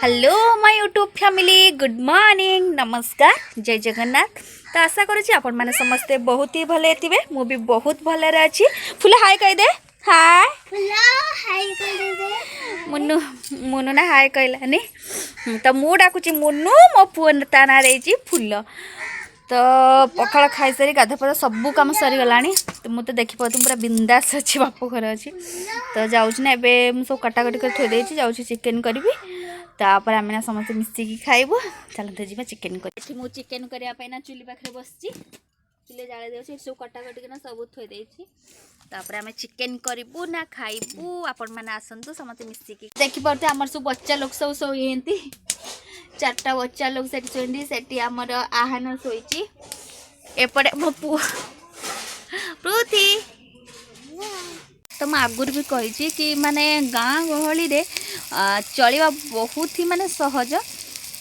Hello my YouTube family good morning नमस्कार जय जगन्नाथ। तो आशा करुँच आपण मैंने समस्ते बहुत ही भले थे मु भी बहुत भलरे अच्छी। फुल हाय कह दे हाय मुन्नू मुन्नू ना हाय कहलानी तो मु डाकुची मुन्नू मो पुओ ता ना रही फुल। तो पखाड़ खाई सारी गाधा पाधा सबू कम सरीगला तो मुझे देखी पाती पूरा बिंदास अच्छी बाप घर अच्छी। तो जाऊँ ना एवं सब कटाकटी कर थोड़ी जाऊँ चिकेन करी तापर आम ना समस्त मिसिकी खाइबू। चलते जी चिकेन कर मु चिकेन करने चुली पाखे बस चुले जाले दे सब कटाकटी सब थोड़ी तापर आम चिकेन करूँ ना खाइबू। आपण मैंने आसतु समस्त मिसिकी देखिपे आम सब बच्चा लोग सब शोती चार्टा बच्चा लोग से आमर आहन शोची एपटे मो पु पृथ्वी। तो मैं आगुरी भी कही कि माने गाँ गहली रे चलवा बहुत ही माने सहज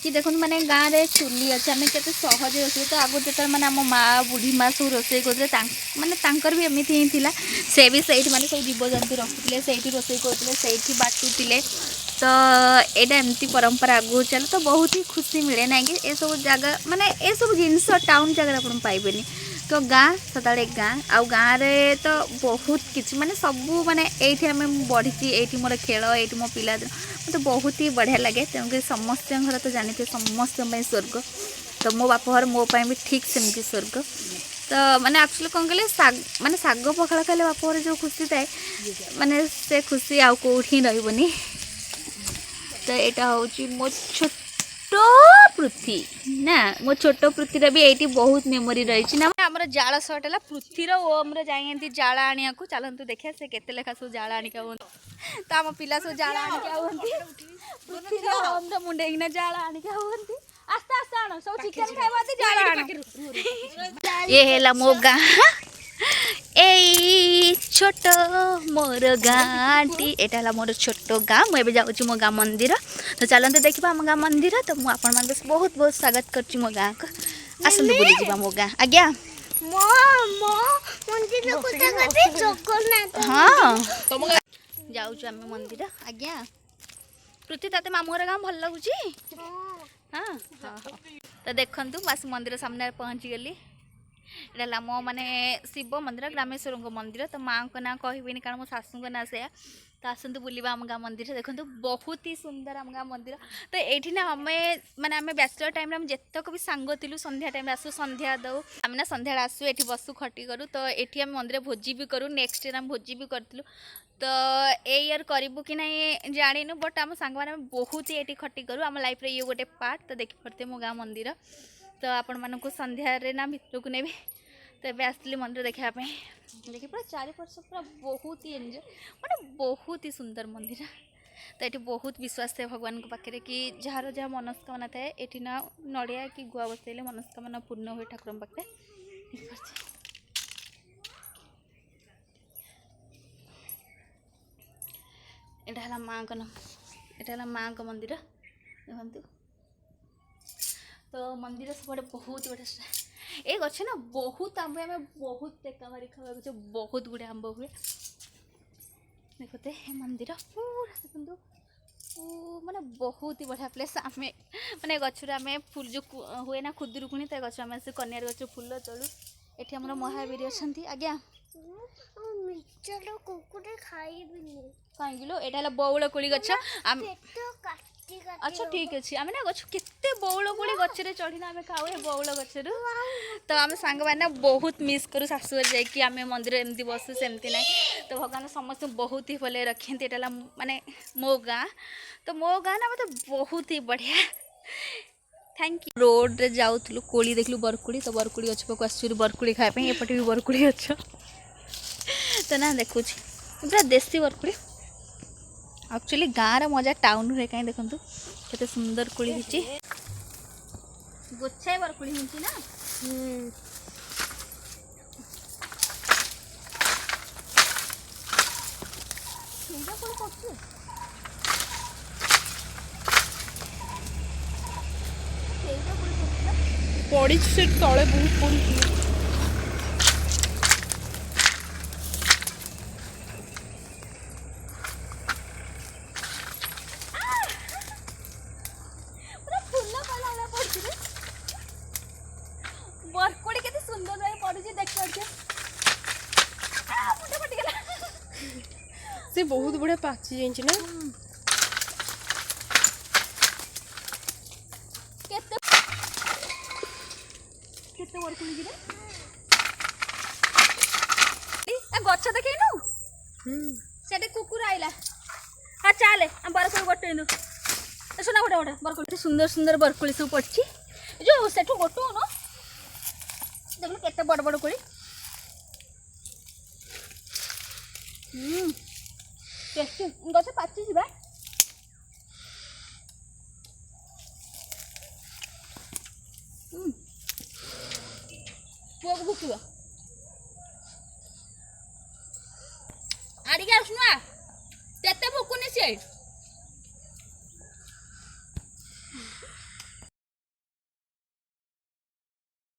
कि देखो माने गाँव रे चुली अच्छे आम के सहज रोसे। तो आगुरी जो मैंने आम माँ बुढ़ी माँ सब रोसे करते माने भी एमती ही थिला से भी सही माने सब जीवजंतु रखुते से रोसे करते से बाटुले। तो यहाँ एमती परंपरा आगू चले तो बहुत ही खुशी मिले ना कि ये सब जगह माने ये सब जिनस टाउन जगह आप पाइबेनी। तो गाँ सदा गाँ आउ गाँव में तो बहुत किसी माने सबू माने ये आम बढ़ी ये मोर खेल ये मो पिला दिन मतलब बहुत ही बढ़िया लगे। तेणुक समस्त घर तो जानते समस्त स्वर्ग तो मो बाप घर मोपाई भी ठीक सेमती स्वर्ग। तो माने एक्चुअली कौन कहले माने शाग पखाड़ खाले बाप घर जो खुशी थाए माने से खुशी आउ कौटी रही। तो यहाँ हूँ मो छोट पृथ्वी ना मो छोट पृथ्वीर भी ये बहुत मेमोरी रही ना। आमर जाल सर्ट है पृथ्वीर ओम्र जाइए जाल आने को चलतु देखिए से केते लेखा सब जाल आनिका तो आम पिला सब जाल आनिका पृथ्वीर ओम्र मुंडेना जाल आनिका आस्ते आस्ते आण सब चिकेन खाइबा जाल आण ये है मो गाँ ए छोट मोर गाँटी एटा मोर छोट गाँ मुझे जाऊँ मो गाँ मंदिर। तो चलते देखा आम गाँ मंदिर। तो मुझे आपण मान बहुत बहुत स्वागत कर मो गाँ को आसतु बुली जा मो गाँ आज्ञा हाँ जाऊँ आम मंदिर आज्ञा। पृथ्वी ते मामूर गाँ भल लगुच हाँ हाँ तो देखु मास मंदिर सामने पहुँची गली। एटा मो माने शिव मंदिर ग्रामेश्वर मंदिर। तो माँ को ना कहबी कारण मो शाशु को ना से तो आसतु बुलवा आम गाँ मंदिर देखो बहुत ही सुंदर आम गाँ मंदिर। तो ये ना आम माने आम बैचलर टाइम जितक भी सांग थिलु संध्या टाइम आसू संध्या दऊ आम ना संध्या आसू ये बसु खटी करूँ। तो ये आम मंदिर भोजी भी करूँ नेक्स्ट ईयर आम भोजी भी करूँ। तो ए इयर करूँ कि ना जाणीनु बट आम सांग मैंने बहुत ही ये खटी करूँ आम लाइफ रे ये गोटे पार्ट। तो देखिपे मो गाँ मंदिर तो आपण मानक संध्या ना भितर को नेबी। तो ये आसली मंदिर देखापी देखिए पूरा चारिपार्श्व पूरा बहुत ही एंजॉय माने बहुत ही सुंदर मंदिर। तो ये बहुत विश्वास है भगवान को पाखे कि जार जहाँ मनस्कामना थाए ये ना नड़िया कि गुआ बसैले मनस्कामना पूर्ण हुए ठाकुर पाखे। यहाँ माँ का यहाँ माँ का मंदिर देखु। तो मंदिर सब बहुत बढ़िया एक अच्छे ना बहुत आंब आम बहुत टेका मारी खावा बहुत गुड़े आंब हुए देखते मंदिर पूरा देखो माने बहुत ही बढ़िया प्लेस। आम माने गचर आम फुल जो हुए ना खुदुरुकुणी तो गच आम से कन्यार गच फुल तोलू। ये आम महावीर अच्छा आज्ञा कहीं यहाँ बौल कोड़ी गच अच्छा ठीक अच्छे आम ना गच के बौल कोड़ी गचरे चढ़ीना आम खाऊ बौल गचर। तो आम सांग मैंने बहुत मिस करूँ शाशुघर जाकि आम मंदिर एमती बसु सेमती ना। तो भगवान समस्त बहुत ही भले रखते यहाँ माने मो गाँ। तो मो गाँ ना मतलब बहुत ही बढ़िया थैंक यू। रोड रे जाऊँ कोड़ी देखलु बरकुड़ी तो बरकुड़ी गछ पाक आस बरकुड़ी खायापी एपटे भी बरकुड़ी गछ। तो ना देखुँ पूरा देसी बरकुड़ी एक्चुअली गाँव रे मजा टाउन रे कहीं देखु केते सुंदर कोड़ी होची गोछाई बरकुड़ी होची ना। पड़ी से तले बहुत पड़ी मुंडे फटिगला से बहुत बढ़िया पाची जाइए ना केते केते बरकुली रे ए गछ देखैनु सेटे कुकुर आइला हाँ चाले हम बरकुली गोटेनु सुना गोटे गोटे बरकुली सुंदर सुंदर बरकुली सब पड़ची जो सेठू गोटो न देखलो केते बड़ बड़ कोली टेस्टी गछ पाची जिबा पुआ भुकिबा आडिके आसुना तेते भुकुनी से